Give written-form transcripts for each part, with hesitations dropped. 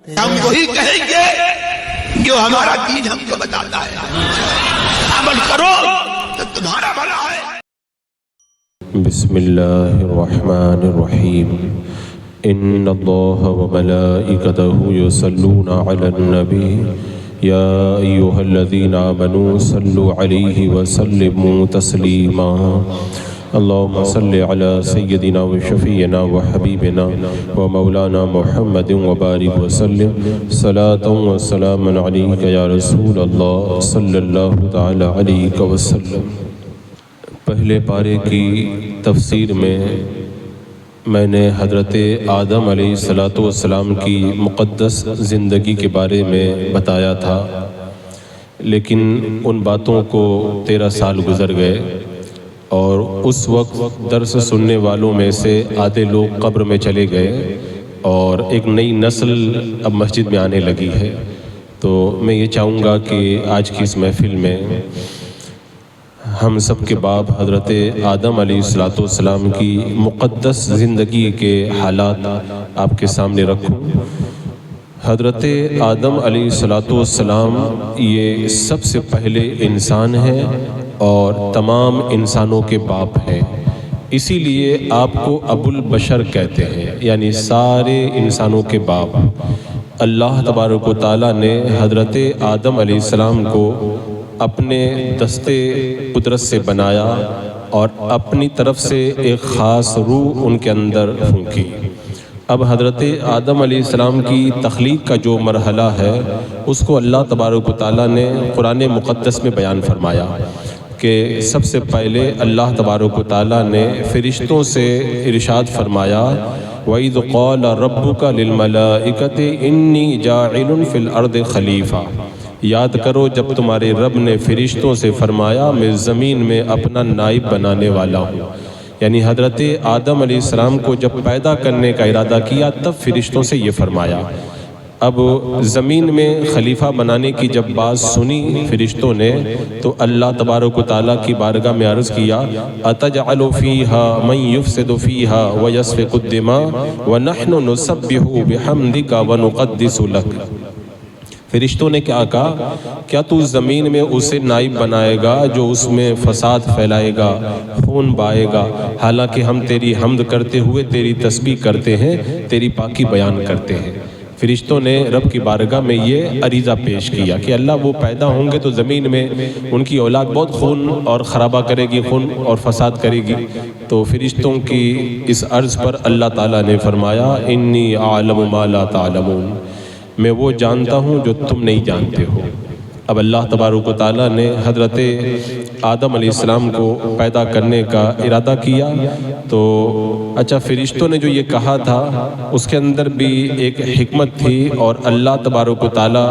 ہم وہی کہیں گے جو ہمارا دین ہم کو بتاتا ہے، عمل کرو تو تمہارا بھلا ہے۔ بسم اللہ الرحمن الرحیم ان اللہ وملائکتہ یصلون علی النبی یا ایہا الذین آمنوا صلوا علیہ وسلموا تسلیما اللہم صل علی سیدنا وشفیعنا وحبیبنا ومولانا محمد وبارک وسلم صلاۃ وسلاما علیک یا رسول اللہ صلی اللہ تعالی علیہ وسلم۔ پہلے پارے کی تفسیر میں نے حضرت آدم علیہ السلام کی مقدس زندگی کے بارے میں بتایا تھا، لیکن ان باتوں کو 13 سال گزر گئے اور اس وقت درس سننے والوں میں سے آدھے لوگ قبر میں چلے گئے اور ایک نئی نسل اب مسجد میں آنے لگی ہے۔ تو میں یہ چاہوں گا کہ آج کی اس محفل میں ہم سب کے باپ حضرت آدم علیہ السلام کی مقدس زندگی کے حالات آپ کے سامنے رکھوں۔ حضرت آدم علیہ السلام یہ سب سے پہلے انسان ہیں اور تمام انسانوں کے باپ ہیں، اسی لیے آپ کو ابو البشر کہتے ہیں، یعنی سارے انسانوں کے باپ۔ اللہ تبارک و تعالیٰ نے حضرت آدم علیہ السلام کو اپنے دستے قدرت سے بنایا اور اپنی طرف سے ایک خاص روح ان کے اندر پھونکی۔ اب حضرت آدم علیہ السلام کی تخلیق کا جو مرحلہ ہے اس کو اللہ تبارک و تعالیٰ نے قرآن مقدس میں بیان فرمایا کہ سب سے پہلے اللہ تبارک و تعالیٰ نے فرشتوں سے ارشاد فرمایا وَإِذْ قَالَ رَبُّكَ لِلْمَلَائِكَةِ إِنِّي جَاعِلٌ فِي الْأَرْضِ خَلِيفَةً۔ یاد کرو جب تمہارے رب نے فرشتوں سے فرمایا میں زمین میں اپنا نائب بنانے والا ہوں، یعنی حضرت آدم علیہ السلام کو جب پیدا کرنے کا ارادہ کیا تب فرشتوں سے یہ فرمایا۔ اب زمین میں خلیفہ بنانے کی جب بات سنی فرشتوں نے تو اللہ تبارک و تعالیٰ کی بارگاہ میں عرض کیا أَتَجْعَلُ فِيهَا مَنْ يُفْسِدُ فِيهَا وَيَسْفِكُ الدِّمَاءَ وَنَحْنُ نُسَبِّحُ بِحَمْدِكَ وَنُقَدِّسُ لَكَ۔ فرشتوں نے کیا کہا، کیا تو زمین میں اسے نائب بنائے گا جو اس میں فساد پھیلائے گا، خون بہائے گا، حالانکہ ہم تیری حمد کرتے ہوئے تیری تسبیح کرتے ہیں، تیری پاکی بیان کرتے ہیں۔ فرشتوں نے رب کی بارگاہ میں یہ عریضہ پیش کیا کہ اللہ وہ پیدا ہوں گے تو زمین میں ان کی اولاد بہت خون اور خرابہ کرے گی، خون اور فساد کرے گی۔ تو فرشتوں کی اس عرض پر اللہ تعالیٰ نے فرمایا انی اعلم ما لا تعلمون، میں وہ جانتا ہوں جو تم نہیں جانتے ہو۔ اب اللہ تبارک و تعالیٰ نے حضرت آدم علیہ السلام کو پیدا کرنے کا ارادہ کیا تو اچھا فرشتوں نے جو یہ کہا تھا اس کے اندر بھی ایک حکمت تھی، اور اللہ تبارک و تعالیٰ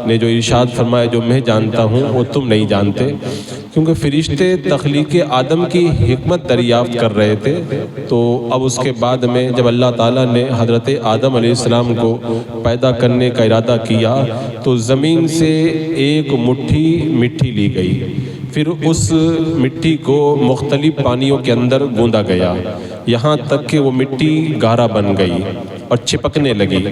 نے جو ارشاد فرمایا جو میں جانتا ہوں وہ تم نہیں جانتے، کیونکہ فرشتے تخلیق آدم کی حکمت دریافت کر رہے تھے۔ تو اب اس کے بعد میں جب اللہ تعالیٰ نے حضرت آدم علیہ السلام کو پیدا کرنے کا ارادہ کیا تو زمین سے ایک مٹھی مٹی لی گئی، پھر اس مٹی کو مختلف پانیوں کے اندر گوندا گیا یہاں تک کہ وہ مٹی گارا بن گئی اور چپکنے لگی،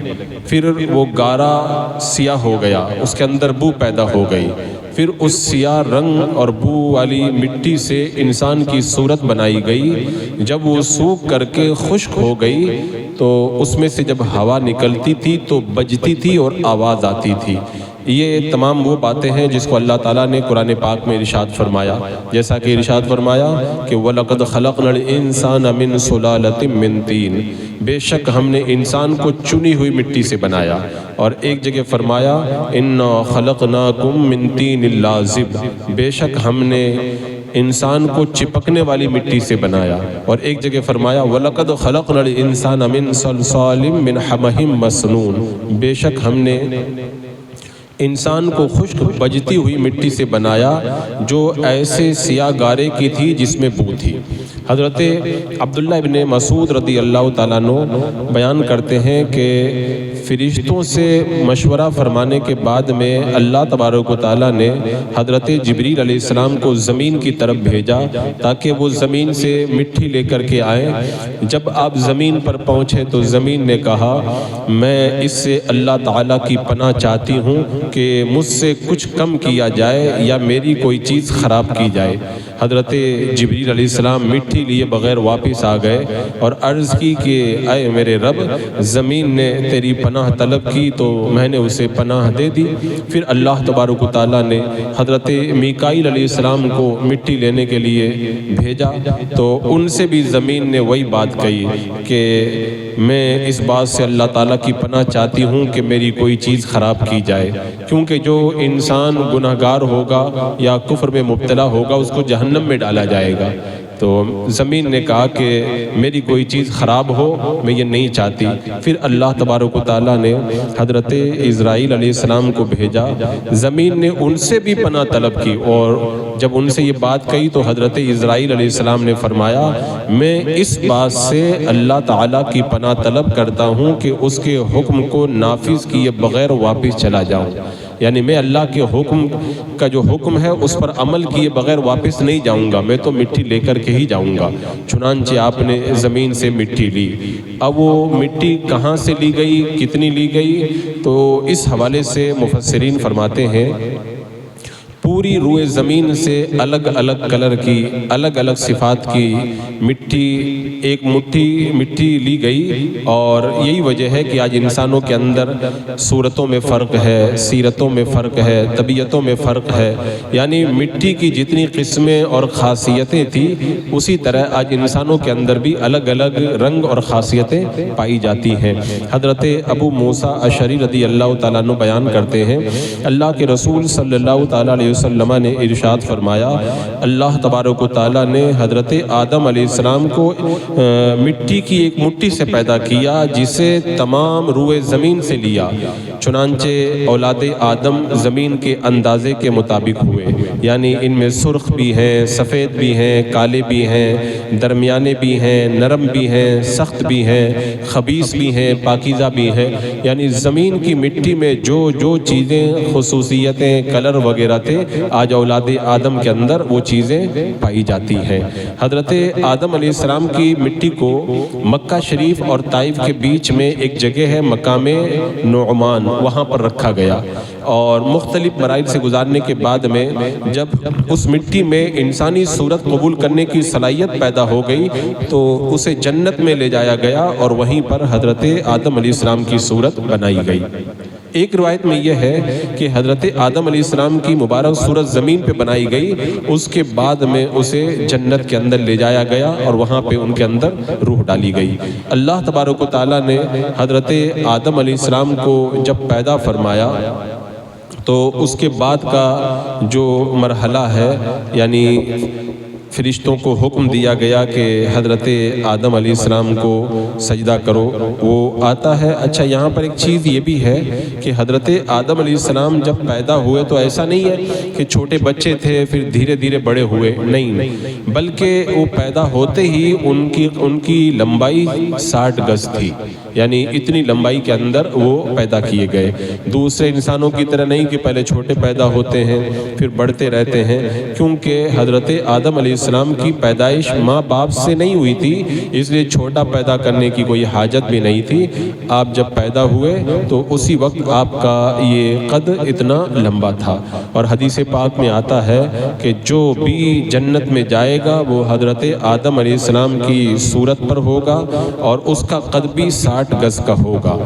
پھر وہ گارا سیاہ ہو گیا، اس کے اندر بو پیدا ہو گئی، پھر اس سیاہ رنگ اور بو والی مٹی سے انسان کی صورت بنائی گئی۔ جب وہ سوکھ کر کے خشک ہو گئی تو اس میں سے جب ہوا نکلتی تھی تو بجتی تھی اور آواز آتی تھی۔ یہ تمام وہ باتیں ہیں جس کو اللہ تعالیٰ نے قرآن پاک میں ارشاد فرمایا، جیسا کہ ارشاد فرمایا کہ وَلَقَدْ خَلَقْنَا الْإِنسَانَ مِنْ سُلَالَةٍ مِّن طِينٍ، بے شک ہم نے انسان کو چنی ہوئی مٹی سے بنایا۔ اور ایک جگہ فرمایا إِنَّا خَلَقْنَاكُم مِّن طِينٍ لَازِبٍ، بے شک ہم نے انسان کو چپکنے والی مٹی سے بنایا۔ اور ایک جگہ فرمایا وَلَقَدْ خَلَقْنَا الْإِنسَانَ مِنْ صَلْصَالٍ مِّنْ حَمَإٍ مَّسْنُونٍ، بے شک ہم نے انسان کو خشک بجتی ہوئی مٹی سے بنایا جو ایسے سیاہ گارے کی تھی جس میں بو تھی۔ حضرت عبداللہ ابن مسعود رضی اللہ تعالیٰ عنہ بیان کرتے ہیں کہ فرشتوں سے مشورہ فرمانے کے بعد میں اللہ تبارک و تعالیٰ نے حضرت جبریل علیہ السلام کو زمین کی طرف بھیجا تاکہ وہ زمین سے مٹی لے کر کے آئیں۔ جب آپ زمین پر پہنچے تو زمین نے کہا میں اس سے اللہ تعالیٰ کی پناہ چاہتی ہوں کہ مجھ سے کچھ کم کیا جائے یا میری کوئی چیز خراب کی جائے۔ حضرت جبریل علیہ السلام مٹی لیے بغیر واپس آ گئے اور عرض کی کہ اے میرے رب، زمین نے تیری پناہ طلب کی تو میں نے اسے پناہ دے دی۔ پھر اللہ تبارک و تعالیٰ نے حضرت میکائیل علیہ السلام کو مٹی لینے کے لیے بھیجا تو ان سے بھی زمین نے وہی بات کہی کہ میں اس بات سے اللہ تعالیٰ کی پناہ چاہتی ہوں کہ میری کوئی چیز خراب کی جائے، کیونکہ جو انسان گناہگار ہوگا یا کفر میں مبتلا ہوگا اس کو جہنم میں ڈالا جائے گا۔ تو زمین نے کہا کہ میری کوئی چیز خراب ہو، میں یہ نہیں چاہتی۔ پھر اللہ تبارک و تعالیٰ نے حضرت اسرائیل علیہ السلام کو بھیجا، زمین نے ان سے بھی پناہ طلب کی، اور جب ان سے یہ بات کہی تو حضرت اسرائیل علیہ السلام نے فرمایا میں اس بات سے اللہ تعالیٰ کی پناہ طلب کرتا ہوں کہ اس کے حکم کو نافذ کیے بغیر واپس چلا جاؤں، یعنی میں اللہ کے حکم کا جو حکم ہے اس پر عمل کیے بغیر واپس نہیں جاؤں گا، میں تو مٹی لے کر کے ہی جاؤں گا۔ چنانچہ آپ نے زمین سے مٹی لی۔ اب وہ مٹی کہاں سے لی گئی، کتنی لی گئی، تو اس حوالے سے مفسرین فرماتے ہیں پوری روئے زمین سے الگ الگ کلر کی، الگ الگ صفات کی مٹی، ایک مٹی لی گئی، اور یہی وجہ ہے کہ آج انسانوں کے اندر صورتوں میں فرق ہے، سیرتوں میں فرق ہے، طبیعتوں میں فرق ہے، یعنی مٹی کی جتنی قسمیں اور خاصیتیں تھیں اسی طرح آج انسانوں کے اندر بھی الگ الگ رنگ اور خاصیتیں پائی جاتی ہیں۔ حضرت ابو موسیٰ اشعری رضی اللہ تعالیٰ عنہ بیان کرتے ہیں اللہ کے رسول صلی اللہ تعالیٰ علیہ وسلم نے ارشاد فرمایا اللہ تبارک و تعالیٰ نے حضرت آدم علیہ السلام کو مٹی کی ایک مٹھی سے پیدا کیا جسے تمام روئے زمین سے لیا، چنانچہ اولاد آدم زمین کے اندازے کے مطابق ہوئے، یعنی ان میں سرخ بھی ہیں، سفید بھی ہیں، کالے بھی ہیں، درمیانے بھی ہیں، نرم بھی ہیں، سخت بھی ہیں، خبیث بھی ہیں، پاکیزہ بھی ہیں، یعنی زمین کی مٹی میں جو چیزیں خصوصیتیں کلر وغیرہ تھے آج اولاد آدم کے اندر وہ چیزیں پائی جاتی ہیں۔ حضرت آدم علیہ السلام کی مٹی کو مکہ شریف اور طائف کے بیچ میں ایک جگہ ہے مقام نعمان، وہاں پر رکھا گیا، اور مختلف مراحل سے گزارنے کے بعد میں جب اس مٹی میں انسانی صورت قبول کرنے کی صلاحیت پیدا ہو گئی تو اسے جنت میں لے جایا گیا اور وہیں پر حضرت آدم علیہ السلام کی صورت بنائی گئی۔ ایک روایت میں یہ ہے کہ حضرت آدم علیہ السلام کی مبارک صورت زمین پہ بنائی گئی، اس کے بعد میں اسے جنت کے اندر لے جایا گیا اور وہاں پہ ان کے اندر روح ڈالی گئی۔ اللہ تبارک و تعالیٰ نے حضرت آدم علیہ السلام کو جب پیدا فرمایا تو اس کے بعد کا جو مرحلہ ہے، یعنی فرشتوں کو حکم دیا گیا کہ حضرت آدم علیہ السلام کو سجدہ کرو، وہ آتا ہے۔ اچھا، یہاں پر ایک چیز یہ بھی ہے کہ حضرت آدم علیہ السلام جب پیدا ہوئے تو ایسا نہیں ہے کہ چھوٹے بچے تھے پھر دھیرے دھیرے بڑے ہوئے، نہیں، بلکہ وہ پیدا ہوتے ہی ان کی لمبائی 60 گز تھی، یعنی اتنی لمبائی کے اندر وہ پیدا کیے گئے۔ دوسرے انسانوں کی طرح نہیں کہ پہلے چھوٹے پیدا ہوتے ہیں پھر بڑھتے رہتے ہیں، کیونکہ حضرت آدم علیہ السلام کی پیدائش ماں باپ سے نہیں ہوئی تھی، اس لیے چھوٹا پیدا کرنے کی کوئی حاجت بھی نہیں تھی۔ آپ جب پیدا ہوئے تو اسی وقت آپ کا یہ قد اتنا لمبا تھا، اور حدیث پاک میں آتا ہے کہ جو بھی جنت میں جائے گا وہ حضرت آدم علیہ السلام کی صورت پر ہوگا اور اس کا قد بھی 60 گز کا ہوگا۔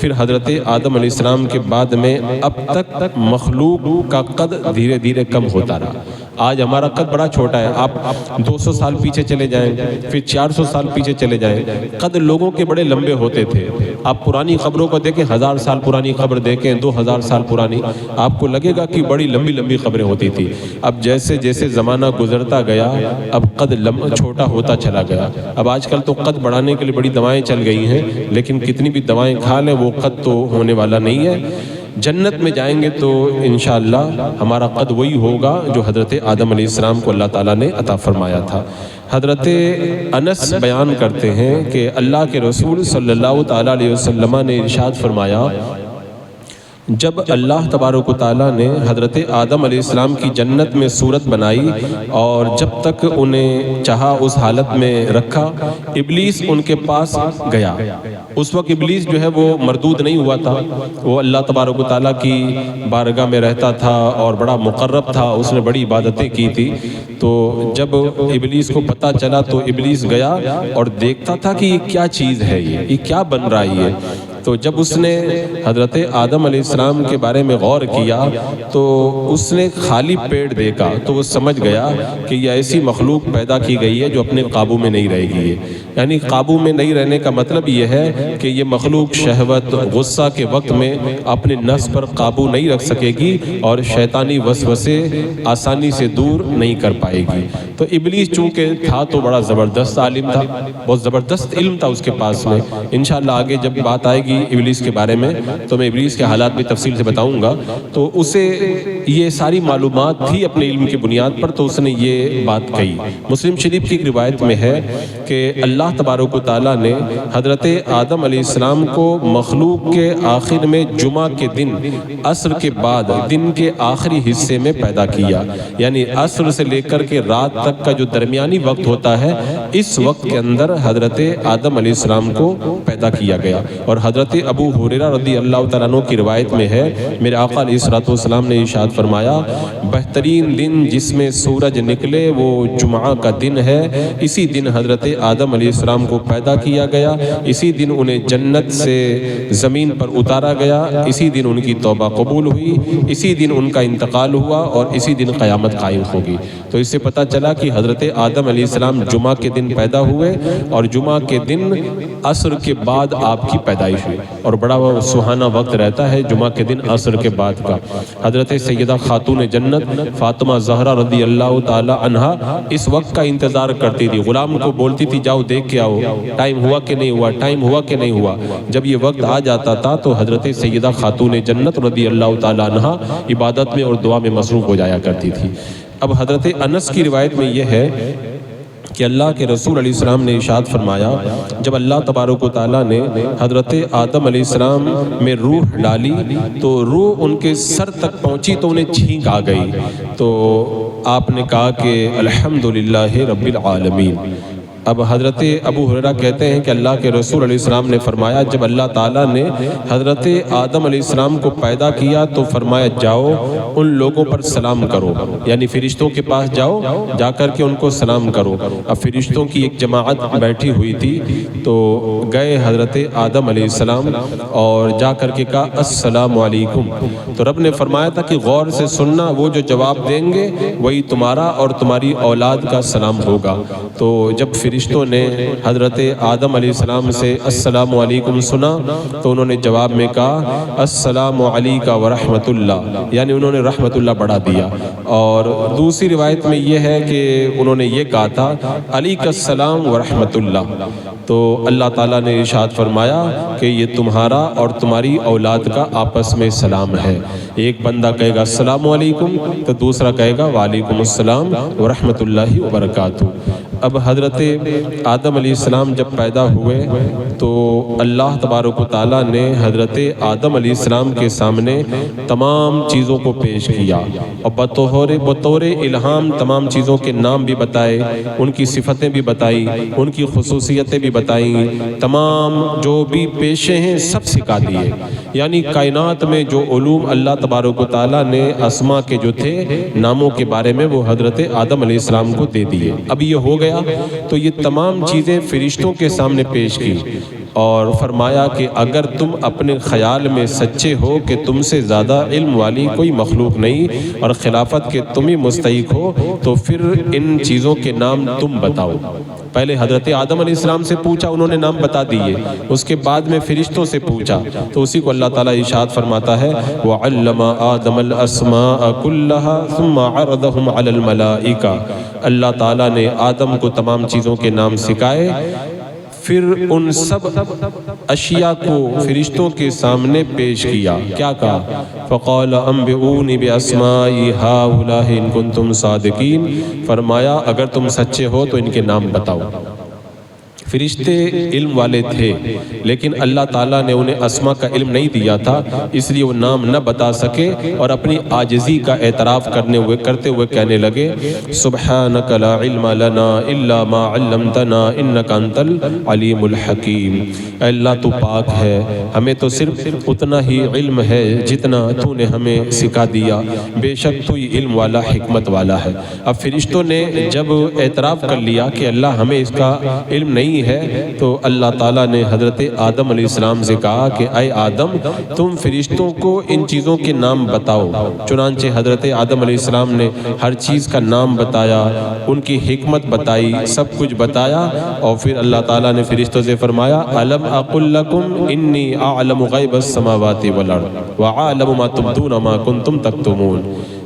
پھر حضرت آدم علیہ السلام کے بعد میں اب تک مخلوق کا قد دھیرے دھیرے کم ہوتا رہا۔ آج ہمارا قد بڑا چھوٹا ہے، آپ 200 سال پیچھے چلے جائیں، پھر 400 سال پیچھے چلے جائیں، قد لوگوں کے بڑے لمبے ہوتے تھے۔ آپ پرانی قبروں کو دیکھیں، 1000 سال پرانی قبر دیکھیں، 2000 سال پرانی، آپ کو لگے گا کہ بڑی لمبی لمبی قبریں ہوتی تھی۔ اب جیسے جیسے زمانہ گزرتا گیا اب قد چھوٹا ہوتا چلا گیا۔ اب آج کل تو قد بڑھانے کے لیے بڑی دوائیں چل گئی ہیں، لیکن کتنی بھی دوائیں کھا لیں وہ قد تو ہونے والا نہیں ہے۔ جنت میں جائیں گے تو انشاءاللہ ہمارا قد وہی ہوگا جو حضرت آدم علیہ السلام کو اللہ تعالیٰ نے عطا فرمایا تھا۔ حضرت انس بیان کرتے ہیں کہ اللہ کے رسول صلی اللہ تعالیٰ علیہ وسلم نے ارشاد فرمایا، جب اللہ تبارک و تعالیٰ نے حضرت آدم علیہ السلام کی جنت میں صورت بنائی اور جب تک انہیں چاہا اس حالت میں رکھا، ابلیس ان کے پاس گیا۔ اس وقت ابلیس جو ہے وہ مردود نہیں ہوا تھا، وہ اللہ تبارک و تعالیٰ کی بارگاہ میں رہتا تھا اور بڑا مقرب تھا، اس نے بڑی عبادتیں کی تھی۔ تو جب ابلیس کو پتہ چلا تو ابلیس گیا اور دیکھتا تھا کہ یہ کیا چیز ہے، یہ کیا بن رہا ہے۔ تو جب اس نے حضرت آدم علیہ السلام کے بارے میں غور کیا تو اس نے خالی پیٹ دیکھا تو وہ سمجھ گیا کہ یہ ایسی مخلوق پیدا کی گئی ہے جو اپنے قابو میں نہیں رہے گی۔ یعنی قابو میں نہیں رہنے کا مطلب یہ ہے کہ یہ مخلوق شہوت غصہ کے وقت میں اپنے نفس پر قابو نہیں رکھ سکے گی اور شیطانی وسوسے آسانی سے دور نہیں کر پائے گی۔ تو ابلیس چونکہ تھا تو بڑا زبردست عالم تھا، بہت زبردست علم تھا اس کے پاس میں۔ انشاءاللہ آگے جب بات آئے گی ابلیس کے بارے میں تو میں ابلیس کے حالات بھی تفصیل سے بتاؤں گا۔ تو اسے یہ ساری معلومات تھی اپنے علم کی بنیاد پر، تو اس نے یہ بات کہی۔ مسلم شریف کی ایک روایت میں ہے کہ اللہ تبارک و تعالیٰ نے حضرت آدم علیہ السلام کو مخلوق کے آخر میں جمعہ کے دن عصر کے بعد دن کے آخری حصے میں پیدا کیا، یعنی عصر سے لے کر کے رات تک کا جو درمیانی وقت ہوتا ہے، اس وقت کے اندر حضرت آدم علیہ السلام کو پیدا کیا گیا۔ اور حضرت ابو ہریرہ رضی اللہ تعالیٰ عنہ کی روایت میں ہے، میرے آقا علیہ الصلوۃ والسلام نے ارشاد فرمایا، بہترین دن جس میں سورج نکلے وہ جمعہ کا دن ہے، اسی دن حضرت آدم علیہ السلام کو پیدا کیا گیا، اسی دن انہیں جنت سے زمین پر اتارا گیا، اسی دن ان کی توبہ قبول ہوئی، اسی دن ان کا انتقال ہوا اور اسی دن قیامت قائم ہوگی۔ تو اس سے پتہ چلا کہ حضرت آدم علیہ السلام جمعہ کے دن پیدا ہوئے اور جمعہ کے دن عصر کے بعد آپ کی پیدائش ہوئی، اور بڑا وہ سہانا وقت رہتا ہے جمعہ کے دن عصر کے بعد کا۔ حضرت سیدہ خاتون جنت فاطمہ زہرا رضی اللہ تعالی عنہا اس وقت کا انتظار کرتی تھی، غلام کو بولتی تھی جاؤ دیکھ کے آؤ، ٹائم ہوا کہ نہیں ہوا، ٹائم ہوا کہ نہیں ہوا۔ جب یہ وقت آ جاتا تھا تو حضرت سیدہ خاتون جنت رضی اللہ تعالی عنہا عبادت میں اور دعا میں مصروف ہو جایا کرتی تھی۔ اب حضرت انس کی روایت میں یہ ہے کہ اللہ کے رسول علیہ السلام نے ارشاد فرمایا، جب اللہ تبارک و تعالیٰ نے حضرت آدم علیہ السلام میں روح ڈالی تو روح ان کے سر تک پہنچی تو انہیں چھینک آ گئی، تو آپ نے کہا کہ الحمدللہ رب العالمین۔ اب حضرت ابو ہریرہ کہتے ہیں کہ اللہ کے رسول علیہ السلام نے فرمایا، جب اللہ تعالیٰ نے حضرت آدم علیہ السلام کو پیدا کیا تو فرمایا جاؤ ان لوگوں پر سلام کرو، یعنی فرشتوں کے پاس جاؤ، جا کر کے ان کو سلام کرو۔ اب فرشتوں کی ایک جماعت بیٹھی ہوئی تھی تو گئے حضرت آدم علیہ السلام اور جا کر کے کہا السلام علیکم، تو رب نے فرمایا تھا کہ غور سے سننا، وہ جو جواب دیں گے وہی تمہارا اور تمہاری اولاد کا سلام ہوگا۔ تو جب فرشتوں نے حضرت آدم علیہ السلام سے السلام علیکم سنا تو انہوں نے جواب میں کہا السلام علیکہ ورحمۃ اللہ، یعنی انہوں نے رحمت اللہ بڑھا دیا۔ اور دوسری روایت میں یہ ہے کہ انہوں نے یہ کہا تھا علیکہ السلام ورحمۃ اللہ، تو اللہ تعالیٰ نے ارشاد فرمایا کہ یہ تمہارا اور تمہاری اولاد کا آپس میں سلام ہے۔ ایک بندہ کہے گا السلام علیکم تو دوسرا کہے گا وعلیکم السلام ورحمۃ اللہ وبرکاتہ۔ اب حضرت آدم علیہ السلام جب پیدا ہوئے تو اللہ تبارک و تعالیٰ نے حضرت آدم علیہ السلام کے سامنے تمام چیزوں کو پیش کیا اور بطور الہام تمام چیزوں کے نام بھی بتائے، ان کی صفتیں بھی بتائی، ان کی خصوصیتیں بھی بتائیں، تمام جو بھی پیشے ہیں سب سکھا دیے۔ یعنی کائنات میں جو علوم اللہ تبارک و تعالیٰ نے اسماء کے جو تھے ناموں کے بارے میں وہ حضرت آدم علیہ السلام کو دے دیے۔ اب یہ ہو گیا تو یہ تمام چیزیں فرشتوں کے سامنے پیش کی اور فرمایا کہ اگر تم اپنے خیال میں سچے ہو کہ تم سے زیادہ علم والی کوئی مخلوق نہیں اور خلافت کے تم ہی مستحق ہو تو پھر ان چیزوں کے نام تم بتاؤ۔ پہلے حضرت آدم علیہ السلام سے پوچھا، انہوں نے نام بتا دیے، اس کے بعد میں فرشتوں سے پوچھا تو اسی کو اللہ تعالیٰ ارشاد فرماتا ہے وَعَلَّمَ آدَمَ الْأَسْمَاءَ كُلَّهَا ثُمَّ عَرَضَهُمْ عَلَى الْمَلَائِكَةِ، اللہ تعالیٰ نے آدم کو تمام چیزوں کے نام سکھائے، پھر ان سب اشیاء کو فرشتوں کے سامنے پیش کیا. کیا کہا؟ فقال انبئونی باسماء ہؤلاء ان کنتم صادقین. فرمایا اگر تم سچے ہو تو ان کے نام بتاؤ. فرشتے علم والے تھے لیکن اللہ تعالیٰ نے انہیں اسما کا علم نہیں دیا تھا، اس لیے وہ نام نہ بتا سکے اور اپنی عاجزی کا اعتراف کرتے ہوئے کہنے لگے سبحانک لا علم لنا الا ما علمتنا انک انت العلیم الحکیم. اے اللہ تو پاک ہے، ہمیں تو صرف اتنا ہی علم ہے جتنا تو نے ہمیں سکھا دیا، بے شک تو ہی علم والا حکمت والا ہے. اب فرشتوں نے جب اعتراف کر لیا کہ اللہ ہمیں اس کا علم نہیں ہے تو اللہ تعالیٰ نے حضرت آدم علیہ السلام سے کہا کہ اے آدم تم فرشتوں کو ان چیزوں کے نام بتاؤ. چنانچہ حضرت آدم علیہ السلام نے ہر چیز کا نام بتایا، ان کی حکمت بتائی، سب کچھ بتایا. اور پھر اللہ تعالیٰ نے فرشتوں سے فرمایا الم اقل لکم انی اعلم غیب السماوات والارض واعلم ما تبدون ما کنتم تکتمون.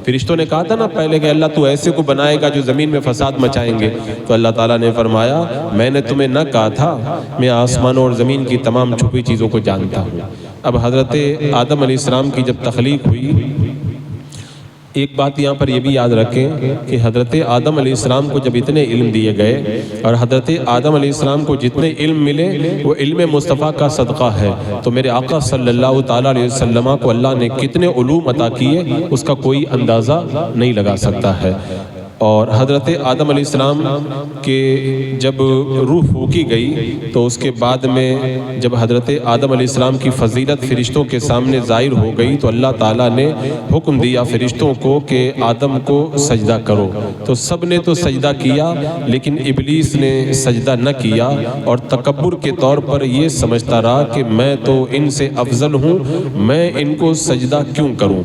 فرشتوں نے کہا تھا نا پہلے کہ اللہ تو ایسے کو بنائے گا جو زمین میں فساد مچائیں گے، تو اللہ تعالیٰ نے فرمایا میں نے تمہیں نہ کہا تھا میں آسمانوں اور زمین کی تمام چھپی چیزوں کو جانتا ہوں. اب حضرت آدم علیہ السلام کی جب تخلیق ہوئی، ایک بات یہاں پر یہ بھی یاد رکھیں کہ حضرت آدم علیہ السلام کو جب اتنے علم دیے گئے اور حضرت آدم علیہ السلام کو جتنے علم ملے وہ علم مصطفیٰ کا صدقہ ہے، تو میرے آقا صلی اللہ تعالیٰ علیہ وسلم کو اللہ نے کتنے علوم عطا کیے اس کا کوئی اندازہ نہیں لگا سکتا ہے. اور حضرت آدم علیہ السلام کے جب روح پھونکی گئی تو اس کے بعد میں جب حضرت آدم علیہ السلام کی فضیلت فرشتوں کے سامنے ظاہر ہو گئی تو اللہ تعالیٰ نے حکم دیا فرشتوں کو کہ آدم کو سجدہ کرو. تو سب نے تو سجدہ کیا لیکن ابلیس نے سجدہ نہ کیا اور تکبر کے طور پر یہ سمجھتا رہا کہ میں تو ان سے افضل ہوں، میں ان کو سجدہ کیوں کروں.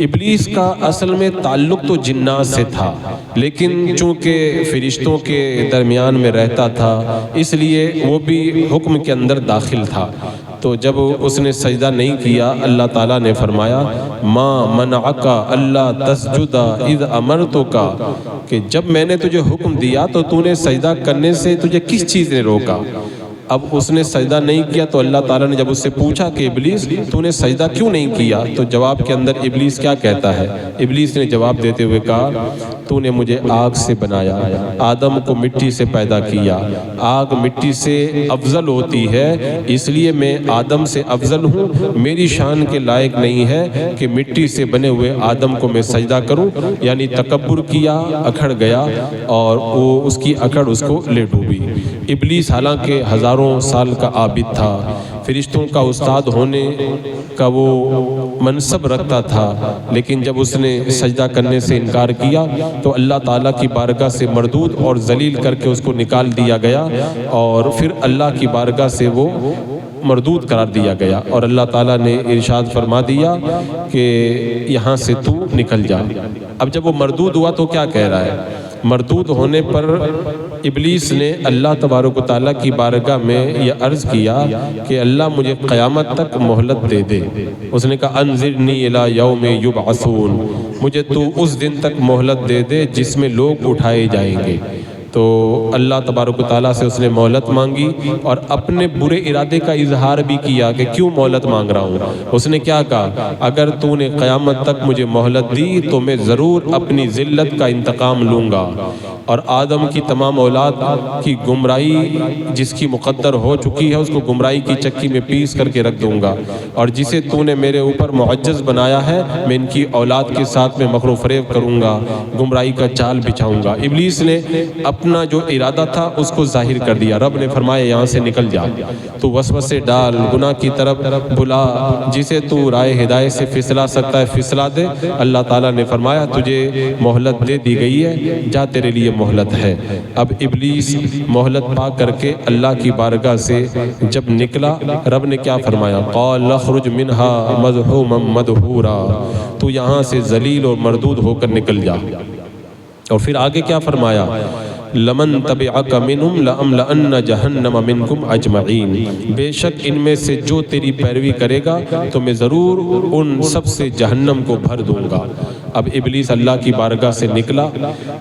ابلیس کا اصل میں تعلق تو جنات سے تھا لیکن چونکہ فرشتوں کے درمیان میں رہتا تھا اس لیے وہ بھی حکم کے اندر داخل تھا. تو جب اس نے سجدہ نہیں کیا اللہ تعالیٰ نے فرمایا ما منعک اللہ تسجد اذ امرتک، کہ جب میں نے تجھے حکم دیا تو تو نے سجدہ کرنے سے تجھے کس چیز نے روکا. اب اس نے سجدہ نہیں کیا تو اللہ تعالیٰ نے جب اس سے پوچھا کہ ابلیس تو نے سجدہ کیوں نہیں کیا، تو جواب کے اندر ابلیس کیا کہتا ہے؟ ابلیس نے جواب دیتے ہوئے کہا تو نے مجھے آگ سے بنایا، آدم کو مٹی سے پیدا کیا، آگ مٹی سے افضل ہوتی ہے اس لیے میں آدم سے افضل ہوں، میری شان کے لائق نہیں ہے کہ مٹی سے بنے ہوئے آدم کو میں سجدہ کروں. یعنی تکبر کیا، اکھڑ گیا اور وہ اس کی اکڑ اس کو لے ڈوبی. ابلیس حالانکہ ہزاروں سال کا عابد تھا، فرشتوں کا استاد ہونے کا وہ منصب رکھتا تھا، لیکن جب اس نے سجدہ کرنے سے انکار کیا تو اللہ تعالیٰ کی بارگاہ سے مردود اور ذلیل کر کے اس کو نکال دیا گیا اور پھر اللہ کی بارگاہ سے وہ مردود قرار دیا گیا اور اللہ تعالیٰ نے ارشاد فرما دیا کہ یہاں سے تو نکل جا. اب جب وہ مردود ہوا تو کیا کہہ رہا ہے؟ مردود ہونے پر ابلیس نے اللہ تبارک و تعالیٰ کی بارگاہ میں یہ عرض کیا کہ اللہ مجھے قیامت تک مہلت دے دے. اس نے کہا انظرنی الی یوم یبعثون، مجھے تو اس دن تک مہلت دے دے جس میں لوگ اٹھائے جائیں گے. تو اللہ تبارک و تعالیٰ سے اس نے مہلت مانگی اور اپنے برے ارادے کا اظہار بھی کیا کہ کیوں مہلت مانگ رہا ہوں. اس نے کیا کہا اگر تو نے قیامت تک مجھے مہلت دی تو میں ضرور اپنی ذلت کا انتقام لوں گا اور آدم کی تمام اولاد کی گمراہی جس کی مقدر ہو چکی ہے اس کو گمراہی کی چکی میں پیس کر کے رکھ دوں گا، اور جسے تو نے میرے اوپر معجز بنایا ہے میں ان کی اولاد کے ساتھ میں مکر و فریب کروں گا، گمراہی کا جال بچھاؤں گا. ابلیس نے اپنا جو ارادہ تھا اس کو ظاہر کر دیا. رب نے فرمایا یہاں سے نکل جا، تو وسوسے ڈال، گناہ کی طرف بلا، جسے تو رائے ہدایت سے پھسلا سکتا ہے پھسلا دے. اللہ تعالیٰ نے فرمایا تجھے مہلت دے دی گئی ہے، جا تیرے لیے مہلت ہے. اب ابلیس مہلت پا کر کے اللہ کی بارگاہ سے جب نکلا رب نے کیا فرمایا قال اخرج منها مذحوما مدحورا، تو یہاں سے ذلیل اور مردود ہو کر نکل جا. اور پھر آگے کیا فرمایا لمن تبعک منہم لأملأن جہنم منکم اجمعین، بے شک ان میں سے جو تیری پیروی کرے گا تو میں ضرور ان سب سے جہنم کو بھر دوں گا. اب ابلیس اللہ کی بارگاہ سے نکلا،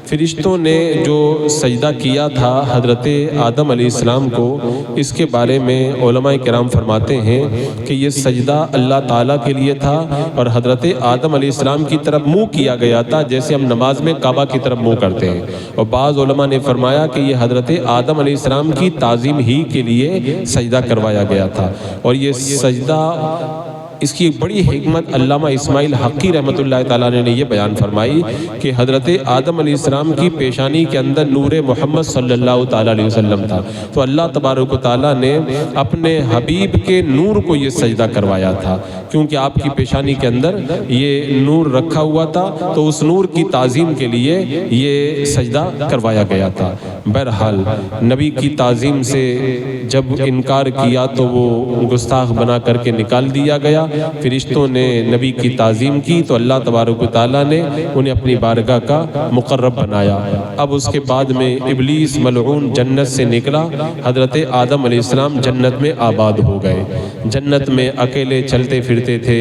فرشتوں نے جو سجدہ کیا تھا حضرت آدم علیہ السلام کو، اس کے بارے میں علماء کرام فرماتے ہیں کہ یہ سجدہ اللہ تعالیٰ کے لیے تھا اور حضرت آدم علیہ السلام کی طرف منہ کیا گیا تھا، جیسے ہم نماز میں کعبہ کی طرف منہ کرتے ہیں۔ اور بعض علماء نے فرمایا کہ یہ حضرت آدم علیہ السلام کی تعظیم ہی کے لیے سجدہ کروایا گیا تھا۔ اور یہ سجدہ، اس کی ایک بڑی حکمت علامہ اسماعیل حقی رحمۃ اللہ تعالیٰ نے یہ بیان فرمائی کہ حضرت آدم علیہ السلام کی پیشانی کے اندر نور محمد صلی اللہ تعالیٰ علیہ وسلم تھا، تو اللہ تبارک و تعالیٰ نے اپنے حبیب کے نور کو یہ سجدہ کروایا تھا، کیونکہ آپ کی پیشانی کے اندر یہ نور رکھا ہوا تھا، تو اس نور کی تعظیم کے لیے یہ سجدہ کروایا گیا تھا۔ بہرحال نبی کی تعظیم سے جب انکار کیا تو وہ گستاخ بنا کر کے نکال دیا گیا۔ فرشتوں نے نبی کی تعظیم کی تو اللہ تبارک و تعالیٰ نے انہیں اپنی بارگاہ کا مقرب بنایا۔ اب اس کے بعد میں ابلیس ملعون جنت سے نکلا، حضرت آدم علیہ السلام جنت میں آباد ہو گئے، جنت میں اکیلے چلتے پھرتے تھے،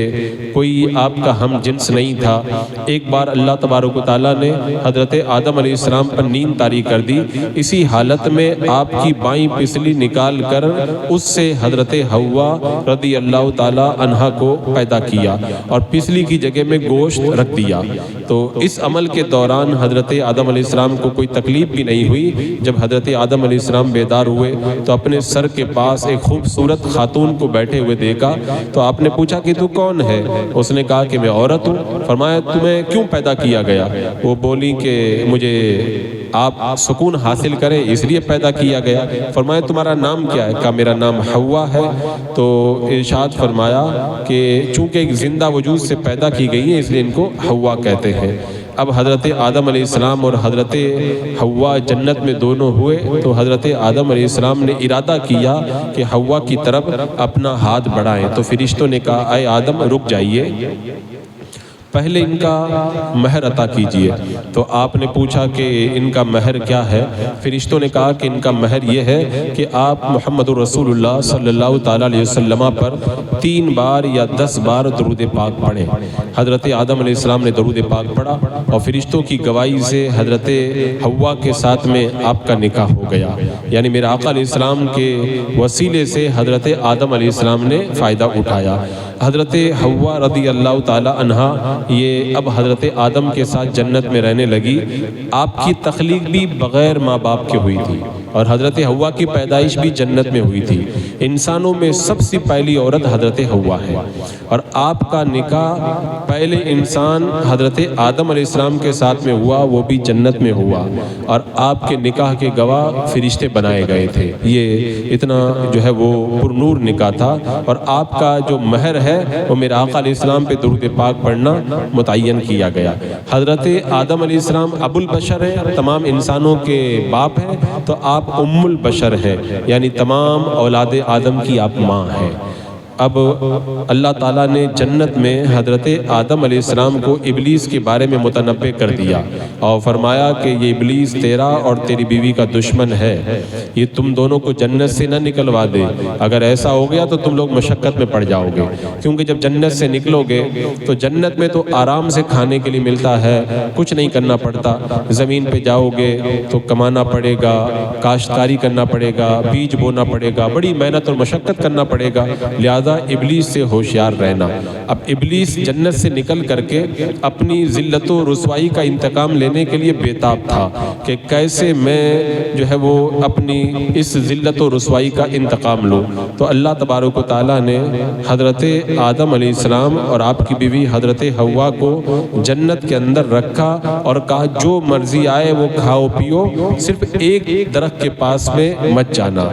کوئی آپ کا ہم جنس نہیں تھا۔ ایک بار اللہ تبارک و تعالیٰ نے حضرت آدم علیہ السلام پر نیند طاری کر دی، اسی حالت میں آپ کی بائیں پسلی نکال کر اس سے حضرت حوا رضی اللہ تعالیٰ عنہا کو پیدا کیا اور پسلی کی جگہ میں گوشت رکھ دیا۔ تو اس عمل کے دوران حضرت آدم علیہ السلام کو کوئی تکلیف بھی نہیں ہوئی۔ جب حضرت آدم علیہ السلام بیدار ہوئے تو اپنے سر کے پاس ایک خوبصورت خاتون کو بیٹھے ہوئے دیکھا، تو آپ نے پوچھا کہ تو کون ہے؟ اس نے کہا کہ میں عورت ہوں۔ فرمایا تمہیں کیوں پیدا کیا گیا؟ وہ بولی کہ مجھے آپ سکون حاصل کریں اس لیے پیدا کیا گیا۔ فرمایا تمہارا نام کیا ہے؟ کہا میرا نام حوا ہے۔ تو ارشاد فرمایا کہ چونکہ ایک زندہ وجود سے پیدا کی گئی ہے اس لیے ان کو حوا کہتے ہیں۔ اب حضرت آدم علیہ السلام اور حضرت حوا جنت میں دونوں ہوئے، تو حضرت آدم علیہ السلام نے ارادہ کیا کہ حوا کی طرف اپنا ہاتھ بڑھائیں، تو فرشتوں نے کہا اے آدم رک جائیے، پہلے ان کا مہر عطا کیجئے۔ تو آپ نے پوچھا کہ ان کا مہر کیا ہے؟ فرشتوں نے کہا کہ ان کا مہر یہ ہے کہ آپ محمد رسول اللہ صلی اللہ تعالیٰ علیہ وسلم پر 3 بار یا 10 بار درود پاک پڑھیں۔ حضرت آدم علیہ السلام نے درود پاک پڑھا اور فرشتوں کی گواہی سے حضرت حوا کے ساتھ میں آپ کا نکاح ہو گیا، یعنی میرے آقا علیہ السلام کے وسیلے سے حضرت آدم علیہ السلام نے فائدہ اٹھایا۔ حضرت حوا رضی اللہ تعالی عنہا یہ اب حضرت آدم کے ساتھ جنت میں رہنے لگی۔ آپ کی تخلیق بھی بغیر ماں باپ کے ہوئی تھی اور حضرت حوا کی پیدائش بھی جنت میں ہوئی تھی۔ انسانوں میں سب سے پہلی عورت حضرت حوا ہے اور آپ کا نکاح پہلے انسان حضرت آدم علیہ السلام کے ساتھ میں ہوا، وہ بھی جنت میں ہوا، اور آپ کے نکاح کے گواہ فرشتے بنائے گئے تھے۔ یہ اتنا جو ہے وہ پرنور نکاح تھا، اور آپ کا جو مہر ہے وہ میرے آقا علیہ السلام پہ درود پاک پڑھنا متعین کیا گیا۔ حضرت آدم علیہ السلام ابو البشر ہیں، تمام انسانوں کے باپ ہیں، تو آپ ام البشر ہیں، یعنی تمام اولاد آدم کی آپ ماں ہیں۔ اب اللہ تعالیٰ نے جنت میں حضرت آدم علیہ السلام کو ابلیس کے بارے میں متنبع کر دیا اور فرمایا کہ یہ ابلیس تیرا اور تیری بیوی کا دشمن ہے، یہ تم دونوں کو جنت سے نہ نکلوا دے، اگر ایسا ہو گیا تو تم لوگ مشقت میں پڑ جاؤ گے، کیونکہ جب جنت سے نکلو گے تو جنت میں تو آرام سے کھانے کے لیے ملتا ہے، کچھ نہیں کرنا پڑتا، زمین پہ جاؤ گے تو کمانا پڑے گا، کاشتکاری کرنا پڑے گا، بیج بونا پڑے گا، بڑی محنت اور مشقت کرنا پڑے گا، لہٰذا ابلیس سے ہوشیار رہنا۔ اب ابلیس جنت سے نکل کر کے اپنی ذلت و رسوائی کا انتقام لینے کے لیے بےتاب تھا کہ کیسے میں جو ہے وہ اپنی اس ذلت و رسوائی کا انتقام لوں۔ تو اللہ تبارک و تعالیٰ نے حضرت آدم علیہ السلام اور آپ کی بیوی حضرت حوا کو جنت کے اندر رکھا اور کہا جو مرضی آئے وہ کھاؤ پیو، صرف ایک درخت کے پاس میں مت جانا۔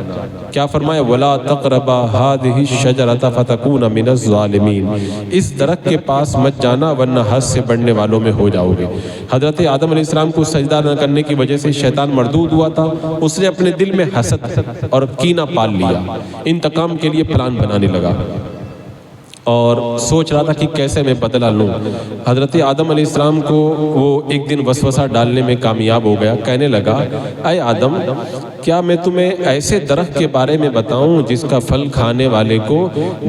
کیا فرمایا؟ وَلَا تَقْرَبَا هَٰذِهِ الشَّجَرَةَ فَتَكُونَ مِنَ الظَّالِمِينَ، اس درخت کے پاس مت جانا ورنہ حد سے بڑھنے والوں میں ہو جاؤ گے۔ حضرت آدم علیہ السلام کو سجدہ نہ کرنے کی وجہ سے شیطان مردود ہوا تھا، اس نے اپنے دل میں حسد اور کینہ پال لیا، انتقام کے لیے پلان بنانے لگا اور سوچ رہا تھا کہ کیسے میں بدلہ لوں۔ حضرت آدم علیہ السلام کو وہ ایک دن وسوسہ ڈالنے میں کامیاب ہو گیا، کہنے لگا اے آدم، کیا میں تمہیں ایسے درخت کے بارے میں بتاؤں جس کا پھل کھانے والے کو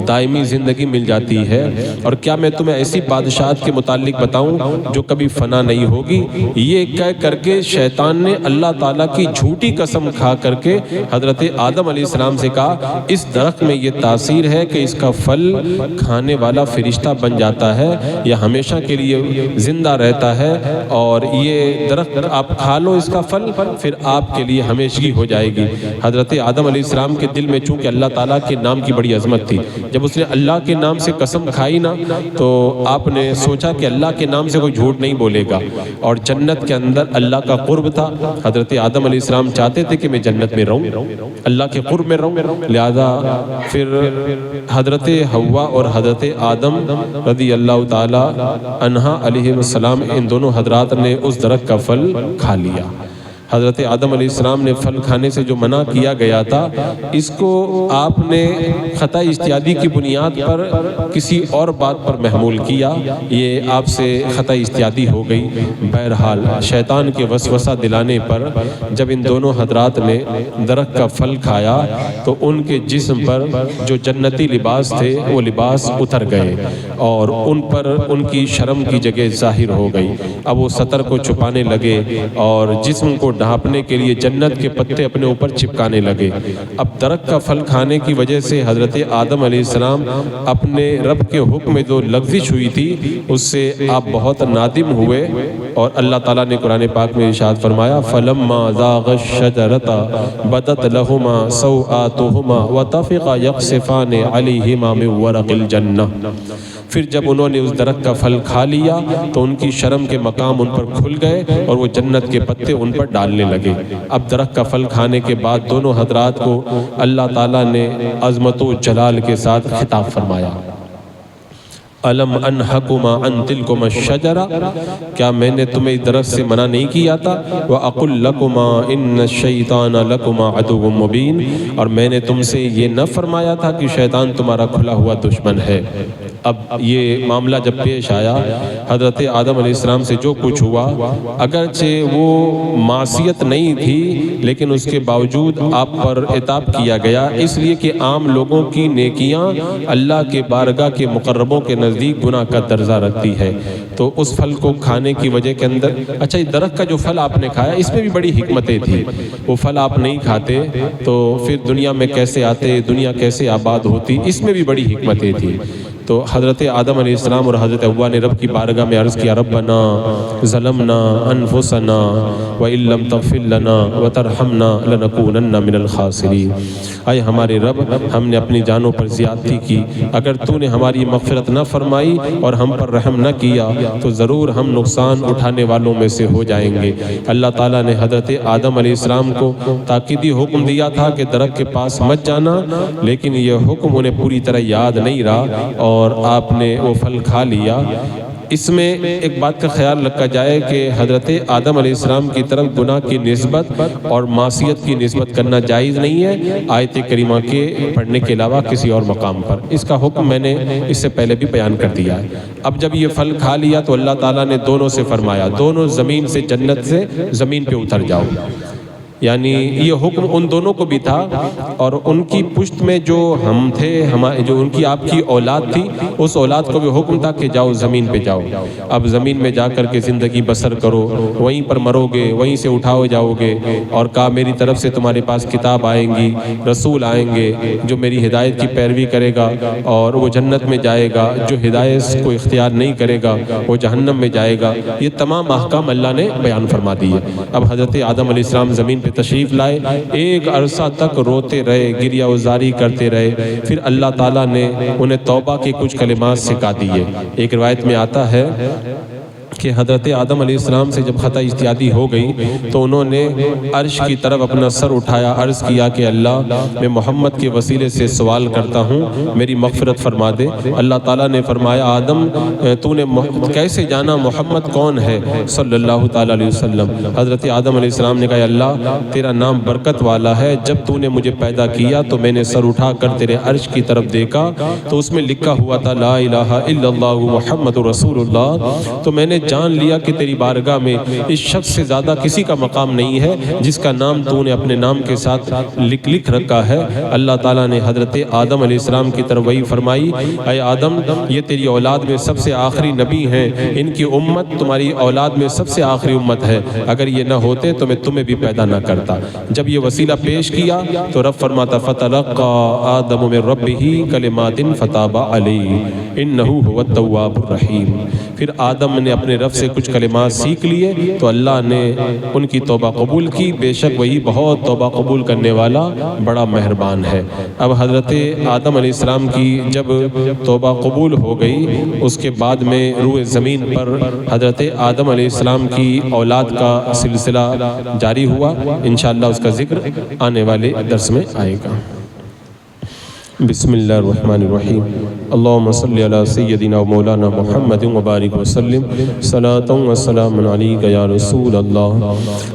دائمی زندگی مل جاتی ہے، اور کیا میں تمہیں ایسی بادشاہت کے متعلق بتاؤں جو کبھی فنا نہیں ہوگی؟ یہ کہہ کر کے شیطان نے اللہ تعالیٰ کی جھوٹی قسم کھا کر کے حضرت آدم علیہ السلام سے کہا اس درخت میں یہ تاثیر ہے کہ اس کا پھل کھانے والا فرشتہ بن جاتا ہے یا ہمیشہ کے لیے زندہ رہتا ہے، اور یہ درخت آپ کھا لو اس کا پھل، پھر آپ کے لیے ہمیشگی ہو جائے گی۔ حضرت آدم علیہ السلام کے دل میں چونکہ اللہ تعالیٰ کے نام کی بڑی عظمت تھی، جب اس نے اللہ کے نام سے قسم کھائی نا تو آپ نے سوچا کہ اللہ کے نام سے کوئی جھوٹ نہیں بولے گا، اور جنت کے اندر اللہ کا قرب تھا۔ حضرت آدم علیہ السلام چاہتے تھے کہ میں جنت میں رہوں، اللہ کے قرب میں رہوں، لہذا پھر حضرت حوا اور حضرت آدم رضی اللہ تعالی عنہ علیہ السلام ان دونوں حضرات نے اس درخت کا پھل کھا لیا۔ حضرت آدم علیہ السلام نے پھل کھانے سے جو منع کیا گیا تھا، اس کو آپ نے خطا اجتہادی کی بنیاد پر کسی اور بات پر محمول کیا، یہ آپ سے خطا اجتہادی ہو گئی۔ بہرحال شیطان کے وسوسہ دلانے پر جب ان دونوں حضرات نے درخت کا پھل کھایا تو ان کے جسم پر جو جنتی لباس تھے وہ لباس اتر گئے، اور ان پر ان کی شرم کی جگہ ظاہر ہو گئی۔ اب وہ سطر کو چھپانے لگے اور جسم کو ڈھانپنے کے لیے جنت کے پتے اپنے اوپر چپکانے لگے۔ اب درخت کا پھل کھانے کی وجہ سے حضرت آدم علیہ السلام اپنے رب کے حکم میں جو لغزش ہوئی تھی اس سے آپ بہت نادم ہوئے، اور اللہ تعالیٰ نے قرآن پاک میں ارشاد فرمایا فَلَمَّا ذَاقَا الشَّجَرَةَ بَدَتْ لَهُمَا سَوْآتُهُمَا وَطَفِقَا يَقْصِفَانِ عَلَيْهِمَا مِن وَرَقِ الْجَنَّةِ۔ پھر جب انہوں نے اس درخت کا پھل کھا لیا تو ان کی شرم کے مقام ان پر کھل گئے اور وہ جنت کے پتے ان پر ڈالنے لگے۔ اب درخت کا پھل کھانے کے بعد دونوں حضرات کو اللہ تعالیٰ نے عظمت و جلال کے ساتھ خطاب فرمایا، أَلَمْ أَنْهَكُمَا عَنْ تِلْكُمَا الشَّجَرَةِ، کیا میں نے تمہیں اس درخت سے منع نہیں کیا تھا؟ وَأَقُلْ لَكُمَا إِنَّ الشَّيْطَانَ لَكُمَا عَدُوٌّ مُبِينٌ، اور میں نے تم سے یہ نہ فرمایا تھا کہ شیطان تمہارا کھلا ہوا دشمن ہے۔ اب یہ معاملہ جب پیش آیا، حضرت آدم علیہ السلام سے جو کچھ ہوا، اگرچہ وہ معصیت نہیں تھی لیکن اس کے باوجود آپ پر عتاب کیا گیا، اس لیے کہ عام لوگوں کی نیکیاں اللہ کے بارگاہ کے مقربوں کے نزدیک گناہ کا درجہ رکھتی ہے۔ تو اس پھل کو کھانے کی وجہ کے اندر، اچھا یہ درخت کا جو پھل آپ نے کھایا اس میں بھی بڑی حکمتیں تھی، وہ پھل آپ نہیں کھاتے تو پھر دنیا میں کیسے آتے، دنیا کیسے آباد ہوتی، اس میں بھی بڑی حکمتیں تھی۔ تو حضرت آدم علیہ السلام اور حضرت حوا نے رب کی بارگاہ میں عرض کیا ربنا ظلمنا انفسنا وَإِن لَّمْ تَغْفِرْ لَنَا وَتَرْحَمْنَا لَنَكُونَنَّ مِنَ الْخَاسِرِينَ، اے ہمارے رب ہم نے اپنی جانوں پر زیادتی کی، اگر تو نے ہماری مغفرت نہ فرمائی اور ہم پر رحم نہ کیا تو ضرور ہم نقصان اٹھانے والوں میں سے ہو جائیں گے۔ اللہ تعالیٰ نے حضرت آدم علیہ السلام کو تاکیدی حکم دیا تھا کہ درخت کے پاس مت جانا، لیکن یہ حکم انہیں پوری طرح یاد نہیں رہا اور آپ نے وہ پھل کھا لیا۔ اس میں ایک بات کا خیال رکھا جائے کہ حضرت آدم علیہ السلام کی طرف گناہ کی نسبت اور معصیت کی نسبت کرنا جائز نہیں ہے آیت کریمہ کے پڑھنے کے علاوہ کسی اور مقام پر، اس کا حکم میں نے اس سے پہلے بھی بیان کر دیا ہے۔ اب جب یہ پھل کھا لیا تو اللہ تعالیٰ نے دونوں سے فرمایا دونوں زمین سے، جنت سے زمین پہ اتر جاؤ، یعنی یہ حکم ان دونوں کو بھی تھا، اور ان کی پشت میں جو ہم تھے، جو ان کی آپ کی اولاد تھی، اس اولاد کو بھی حکم تھا کہ جاؤ زمین پہ جاؤ، اب زمین میں جا کر کے زندگی بسر کرو، وہیں پر مرو گے، وہیں سے اٹھاؤ جاؤ گے، اور کہا میری طرف سے تمہارے پاس کتاب آئیں گی، رسول آئیں گے، جو میری ہدایت کی پیروی کرے گا اور وہ جنت میں جائے گا، جو ہدایت کو اختیار نہیں کرے گا وہ جہنم میں جائے گا۔ یہ تمام احکام اللہ نے بیان فرما دیے۔ اب حضرت آدم علیہ السلام زمین پہ تشریف لائے، ایک عرصہ تک روتے رہے، گریہ وزاری کرتے رہے، پھر اللہ تعالیٰ نے انہیں توبہ کے کچھ کلمات سکھا دیے۔ ایک روایت میں آتا ہے کہ حضرت آدم علیہ السلام سے جب خطا اجتہادی ہو گئی تو انہوں نے عرش کی طرف اپنا سر اٹھایا، عرض کیا کہ اللہ میں محمد کے وسیلے سے سوال کرتا ہوں میری مغفرت فرما دے۔ اللہ تعالیٰ نے فرمایا آدم تو نے کیسے جانا محمد کون ہے صلی اللہ تعالیٰ علیہ وسلم؟ حضرت آدم علیہ السلام نے کہا اللہ تیرا نام برکت والا ہے، جب تو نے مجھے پیدا کیا تو میں نے سر اٹھا کر تیرے عرش کی طرف دیکھا تو اس میں لکھا ہوا تھا لا الہ الا اللہ محمد رسول اللہ، تو میں نے جان لیا کہ تیری بارگاہ میں اس شخص سے زیادہ کسی کا مقام نہیں ہے جس کا نام تو نے اپنے نام کے ساتھ لکھ رکھا ہے۔ اللہ تعالیٰ نے حضرت آدم علیہ السلام کی طرف وہی فرمائی اے آدم یہ تیری اولاد میں سب سے آخری نبی ہیں، ان کی امت تمہاری اولاد میں سب سے آخری امت ہے، اگر یہ نہ ہوتے تو میں تمہیں بھی پیدا نہ کرتا۔ جب یہ وسیلہ پیش کیا تو رب فرماتا فتلقى آدم من ربہ کلمات فتاب علیہ انہ هو التواب الرحیم۔ پھر آدم نے اپنے رب سے کچھ کلمات سیکھ لیے تو اللہ نے ان کی توبہ قبول کی، بے شک وہی بہت توبہ قبول کرنے والا بڑا مہربان ہے۔ اب حضرت آدم علیہ السلام کی جب توبہ قبول ہو گئی اس کے بعد میں روئے زمین پر حضرت آدم علیہ السلام کی اولاد کا سلسلہ جاری ہوا، انشاءاللہ اس کا ذکر آنے والے درس میں آئے گا۔ بسم اللہ الرحمن الرحیم اللہم صلی علی سیدنا و مولانا محمد وبارک وسلم صلاة و سلام علیک یا رسول اللہ۔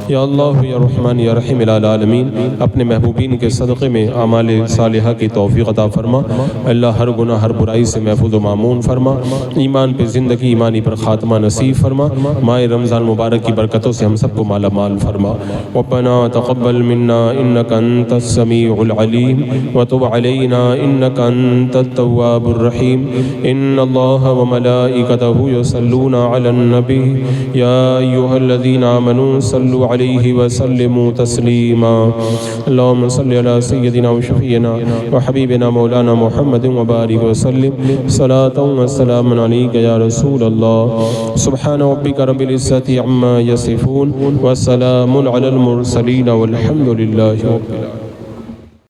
یا اللہ یا رحمان یا رحیم العالمین، اپنے محبوبین کے صدقے میں اعمال صالحہ کی توفیق عطا فرما، اللہ ہر گناہ ہر برائی سے محفوظ و معمون فرما، ایمان پہ زندگی ایمانی پر خاتمہ نصیب فرما، ماہ رمضان مبارک کی برکتوں سے ہم سب کو مالا مال فرما۔ ربنا تقبل منا انک انت السمیع العلیم وتب علینا انک انت التواب الرحیم۔ ان اللہ وملائکتہ یصلون علی النبی یا ایہا الذین آمنوا صلوا علیہ وسلموا تسلیما۔ اللہم صلی علی سیدنا و شفیعنا و حبیبنا مولانا محمد وبارک وسلم صلاة و سلام علیک یا رسول اللہ۔ سبحان ربک رب العزت عما یصفون وسلام علی المرسلین والحمد للہ رب العالمین۔